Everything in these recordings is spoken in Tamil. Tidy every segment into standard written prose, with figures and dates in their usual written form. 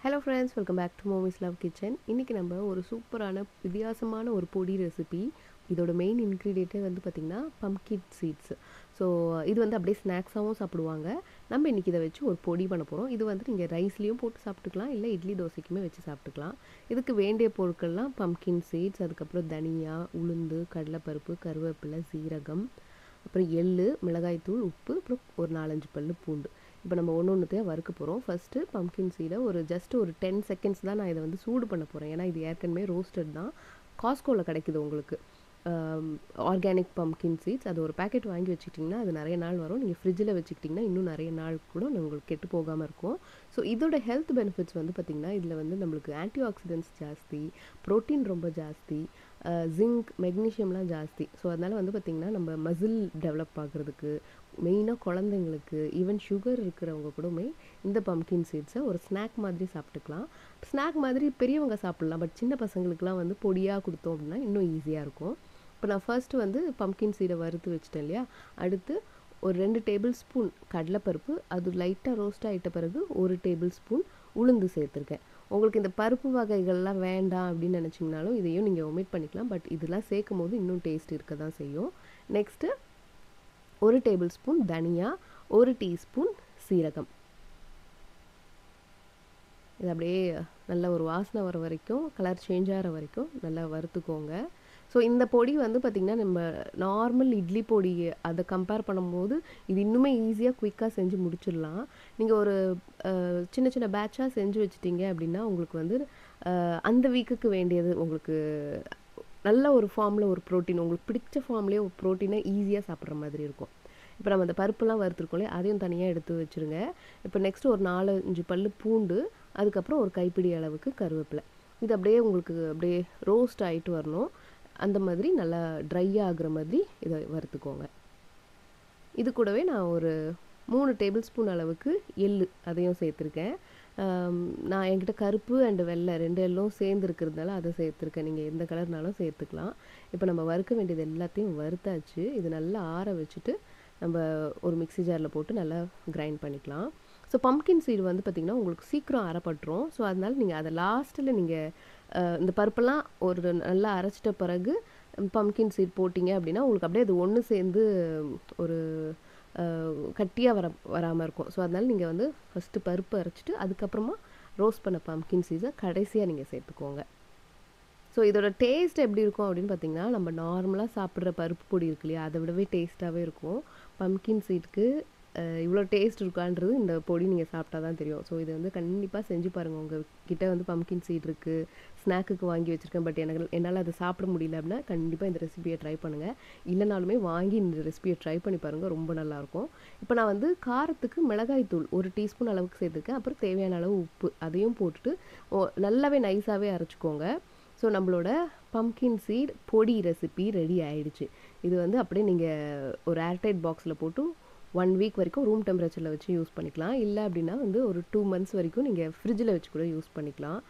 Hello friends, welcome back to mommy's love kitchen. இன்றைக்கி நம்ம ஒரு சூப்பரான வித்தியாசமான ஒரு பொடி ரெசிபி. இதோட மெயின் இன்க்ரீடியண்ட்டே வந்து பார்த்திங்கன்னா பம்கின் சீட்ஸ். ஸோ இது வந்து அப்படியே ஸ்நாக்ஸாகவும் சாப்பிடுவாங்க. நம்ம இன்றைக்கி இதை வச்சு ஒரு பொடி பண்ண போகிறோம். இது வந்து நீங்கள் ரைஸ்லேயும் போட்டு சாப்பிட்டுக்கலாம், இல்லை இட்லி தோசைக்குமே வச்சு சாப்பிட்டுக்கலாம். இதுக்கு வேண்டிய பொருட்கள்லாம் பம்கின் சீட்ஸ், அதுக்கப்புறம் தனியா, உளுந்து, கடலைப்பருப்பு, கருவேப்பிலை, சீரகம், அப்புறம் எள்ளு, மிளகாய்த்தூள், உப்பு, அப்புறம் ஒரு 4-5 பல்லு பூண்டு. இப்போ நம்ம ஒன்றுத்தையாக வறுக்க போகிறோம். ஃபஸ்ட்டு பம்கின் சீடை ஜஸ்ட் ஒரு 10 செகண்ட்ஸ் தான் நான் இதை வந்து சூடு பண்ண போகிறேன். ஏன்னா இது ஏற்கனவே ரோஸ்டட் தான். காஸ்கோவில் கிடைக்குது உங்களுக்கு ஆர்கானிக் பம்கின் சீட்ஸ். அது ஒரு பேக்கெட் வாங்கி வச்சுக்கிட்டிங்கன்னா அது நிறைய நாள் வரும். நீங்கள் ஃப்ரிட்ஜில் வச்சுக்கிட்டிங்கன்னா இன்னும் நிறைய நாள் கூட உங்களுக்கு கெட்டு போகாமல் இருக்கும். ஸோ இதோட ஹெல்த் பெனிஃபிட்ஸ் வந்து பார்த்திங்கன்னா இதில் வந்து நம்மளுக்கு ஆன்டி ஆக்சிடென்ட்ஸ் ஜாஸ்தி, ப்ரோட்டீன் ரொம்ப ஜாஸ்தி, ஜிங்க், மெக்னீஷியம்லாம் ஜாஸ்தி. ஸோ அதனால் வந்து பார்த்திங்கன்னா நம்ம மசில் டெவலப் ஆகுறதுக்கு, மெயினாக குழந்தைங்களுக்கு, ஈவன் சுகர் இருக்கிறவங்க கூடமே இந்த பம்கின் சீட்ஸை ஒரு ஸ்நாக் மாதிரி சாப்பிட்டுக்கலாம். ஸ்நாக் மாதிரி பெரியவங்க சாப்பிட்லாம், பட் சின்ன பசங்களுக்குலாம் வந்து பொடியாக கொடுத்தோம் அப்படின்னா இன்னும் ஈஸியாக இருக்கும். இப்போ நான் ஃபர்ஸ்ட்டு வந்து பம்கின் சீடை வறுத்து வச்சுட்டேன் இல்லையா. அடுத்து ஒரு 2 டேபிள் ஸ்பூன் கடலைப்பருப்பு, அது லைட்டாக ரோஸ்ட் ஆகிட்ட பிறகு 1 டேபிள் ஸ்பூன் உளுந்து சேர்த்துருக்கேன். உங்களுக்கு இந்த பருப்பு வகைகள்லாம் வேண்டாம் அப்படின்னு நினச்சிங்கனாலும் இதையும் நீங்கள் ஒமிட் பண்ணிக்கலாம். பட் இதெல்லாம் சேர்க்கும் போது இன்னும் டேஸ்ட் இருக்க தான் செய்யும். நெக்ஸ்ட்டு 1 டேபிள் ஸ்பூன் தனியா, 1 டீஸ்பூன் சீரகம். இது அப்படியே நல்ல ஒரு வாசனை வர வரைக்கும், கலர் சேஞ்ச் ஆகிற வரைக்கும் நல்லா வறுத்துக்கோங்க. ஸோ இந்த பொடி வந்து பார்த்திங்கன்னா நம்ம நார்மல் இட்லி பொடி அதை கம்பேர் பண்ணும்போது இது இன்னுமே ஈஸியாக குயிக்காக செஞ்சு முடிச்சிடலாம். நீங்கள் ஒரு சின்ன சின்ன பேட்சாக செஞ்சு வச்சிட்டிங்க அப்படின்னா உங்களுக்கு வந்து அந்த வீக்குக்கு வேண்டியது உங்களுக்கு நல்ல ஒரு ஃபார்மில் ஒரு ப்ரோட்டீன், உங்களுக்கு பிடிச்ச ஃபார்ம்லேயே ஒரு ப்ரோட்டீனை ஈஸியாக சாப்பிட்ற மாதிரி இருக்கும். இப்போ நம்ம அந்த பருப்புலாம் வறுத்துருக்கோம்லே அதையும் தனியாக எடுத்து வச்சுருங்க. இப்போ நெக்ஸ்ட்டு ஒரு 4-5 பல்லு பூண்டு, அதுக்கப்புறம் ஒரு கைப்பிடி அளவுக்கு கருவேப்பிலை. இது அப்படியே உங்களுக்கு அப்படியே ரோஸ்ட் ஆகிட்டு வரணும். அந்த மாதிரி நல்லா ட்ரை ஆகுற மாதிரி இதை வறுத்துக்கோங்க. இது கூடவே நான் ஒரு 3 டேபிள் ஸ்பூன் அளவுக்கு எள்ளு அதையும் சேர்த்துருக்கேன். நான் என்கிட்ட கருப்பு அண்டு வெள்ளை 2 எள்ளும் சேர்ந்து இருக்கிறதுனால அதை சேர்த்துருக்கேன். நீங்கள் எந்த கலர்னாலும் சேர்த்துக்கலாம். இப்போ நம்ம வறுக்க வேண்டியது எல்லாத்தையும் வறுத்தாச்சு. இது நல்லா ஆற வச்சுட்டு நம்ம ஒரு மிக்ஸி ஜாரில் போட்டு நல்லா கிரைண்ட் பண்ணிக்கலாம். ஸோ பம்கின் சீடு வந்து பார்த்திங்கன்னா உங்களுக்கு சீக்கிரம் அரைப்பட்டுரும். ஸோ அதனால் நீங்கள் அதை லாஸ்ட்டில் நீங்கள் இந்த பருப்பெல்லாம் ஒரு நல்லா அரைச்சிட்ட பிறகு பம்கின் சீட் போட்டிங்க அப்படின்னா உங்களுக்கு அப்படியே அது ஒன்று சேர்ந்து ஒரு கட்டியாக வராமல் இருக்கும். ஸோ அதனால் நீங்கள் வந்து ஃபஸ்ட்டு பருப்பு அரைச்சிட்டு அதுக்கப்புறமா ரோஸ்ட் பண்ண பம்கின் சீட்ஸை கடைசியாக நீங்கள் சேர்த்துக்கோங்க. ஸோ இதோட டேஸ்ட் எப்படி இருக்கும் அப்படின்னு பார்த்திங்கன்னா நம்ம நார்மலாக சாப்பிட்ற பருப்பு பொடி இருக்கு இல்லையா, அதை விடவே டேஸ்ட்டாகவே இருக்கும். பம்கின் சீட்க்கு இவ்வளோ டேஸ்ட் இருக்கான்றது இந்த பொடி நீங்கள் சாப்பிட்டா தான் தெரியும். ஸோ இதை வந்து கண்டிப்பாக செஞ்சு பாருங்கள். உங்கள் கிட்டே வந்து பம்கின் சீட் இருக்குது, ஸ்நாக்குக்கு வாங்கி வச்சுருக்கேன், பட் என்னால் அதை சாப்பிட முடியல அப்படின்னா கண்டிப்பாக இந்த ரெசிபியை ட்ரை பண்ணுங்கள். இல்லைனாலுமே வாங்கி இந்த ரெசிபியை ட்ரை பண்ணி பாருங்கள், ரொம்ப நல்லாயிருக்கும். இப்போ நான் வந்து காரத்துக்கு மிளகாய் தூள் 1 டீஸ்பூன் அளவுக்கு சேர்த்துருக்கேன். அப்புறம் தேவையான அளவு உப்பு அதையும் போட்டுட்டு நல்லாவே நைஸாகவே அரைச்சிக்கோங்க. ஸோ நம்மளோட பம்கின் சீட் பொடி ரெசிபி ரெடி ஆகிடுச்சு. இது வந்து அப்படியே நீங்கள் ஒரு ஏர்டைட் பாக்ஸில் போட்டு 1 வீக் வரைக்கும் ரூம் டெம்பரேச்சரில் வச்சு யூஸ் பண்ணிக்கலாம். இல்லை அப்படின்னா வந்து ஒரு 2 மந்த்ஸ் வரைக்கும் நீங்கள் ஃப்ரிட்ஜில் வச்சு கூட யூஸ் பண்ணிக்கலாம்.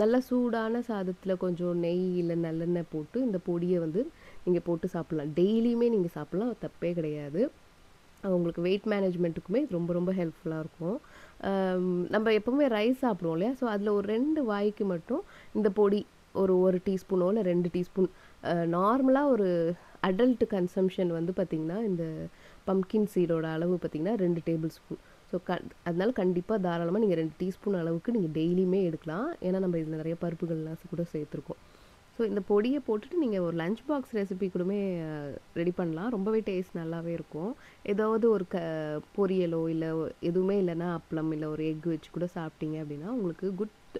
நல்லா சூடான சாதத்தில் கொஞ்சம் நெய் இல்லை நல்லெண்ணெய் போட்டு இந்த பொடியை வந்து நீங்கள் போட்டு சாப்பிட்லாம். டெய்லியுமே நீங்கள் சாப்பிட்லாம், தப்பே கிடையாது. உங்களுக்கு வெயிட் மேனேஜ்மெண்ட்டுக்குமே ரொம்ப ரொம்ப ஹெல்ப்ஃபுல்லாக இருக்கும். நம்ம எப்போவுமே ரைஸ் சாப்பிடுவோம் இல்லையா, ஸோ அதில் ஒரு 2 வாய்க்கு மட்டும் இந்த பொடி ஒரு டீஸ்பூனோ இல்லை 2 டீஸ்பூன் நார்மலாக ஒரு அடல்ட் கன்சம்ஷன் வந்து பார்த்திங்கன்னா இந்த பம்கின் சீடோட அளவு பார்த்திங்கன்னா 2 டேபிள் ஸ்பூன். ஸோ அதனால கண்டிப்பாக தாராளமாக நீங்கள் 2 டீஸ்பூன் அளவுக்கு நீங்கள் டெய்லியுமே எடுக்கலாம். ஏன்னா நம்ம இதில் நிறைய பருப்புகள்லாம் கூட சேர்த்துருக்கோம். ஸோ இந்த பொடியை போட்டுட்டு நீங்கள் ஒரு லஞ்ச் பாக்ஸ் ரெசிபி கூடமே ரெடி பண்ணலாம். ரொம்பவே டேஸ்ட் நல்லாவே இருக்கும். ஏதாவது ஒரு பொரியலோ இல்லை எதுவுமே இல்லைன்னா அப்பளம் இல்லை ஒரு எக் வச்சு கூட சாப்பிட்டீங்க அப்படின்னா உங்களுக்கு குட்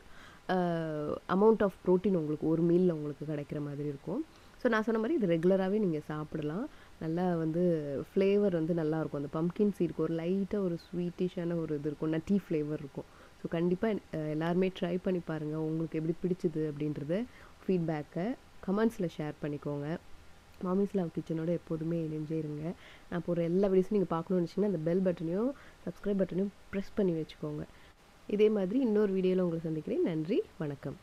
அமௌண்ட் ஆஃப் ப்ரோட்டீன் உங்களுக்கு ஒரு மீலில் உங்களுக்கு கிடைக்கிற மாதிரி இருக்கும். ஸோ நான் சொன்ன மாதிரி இது ரெகுலராகவே நீங்கள் சாப்பிடலாம். நல்லா வந்து ஃப்ளேவர் வந்து நல்லாயிருக்கும். அந்த பம்கின் சீடுக்கு ஒரு லைட்டாக ஒரு ஸ்வீட்டிஷான ஒரு இது இருக்கும், நட்டி ஃப்ளேவர் இருக்கும். ஸோ கண்டிப்பாக எல்லாருமே ட்ரை பண்ணி பாருங்கள். உங்களுக்கு எப்படி பிடிச்சிது அப்படின்றத ஃபீட்பேக்கை கமெண்ட்ஸில் ஷேர் பண்ணிக்கோங்க. மாமிஸ் லவ் கிச்சனோட எப்போதுமே இணைஞ்சே இருங்க. நான் போகிற எல்லா வீடியோஸும் நீங்கள் பார்க்கணுன்னு நினச்சிங்கன்னா அந்த பெல் பட்டனையும் சப்ஸ்கிரைப் பட்டனையும் ப்ரெஸ் பண்ணி வச்சுக்கோங்க. இதே மாதிரி இன்னொரு வீடியோவில் உங்களை சந்திக்கிறேன். நன்றி, வணக்கம்.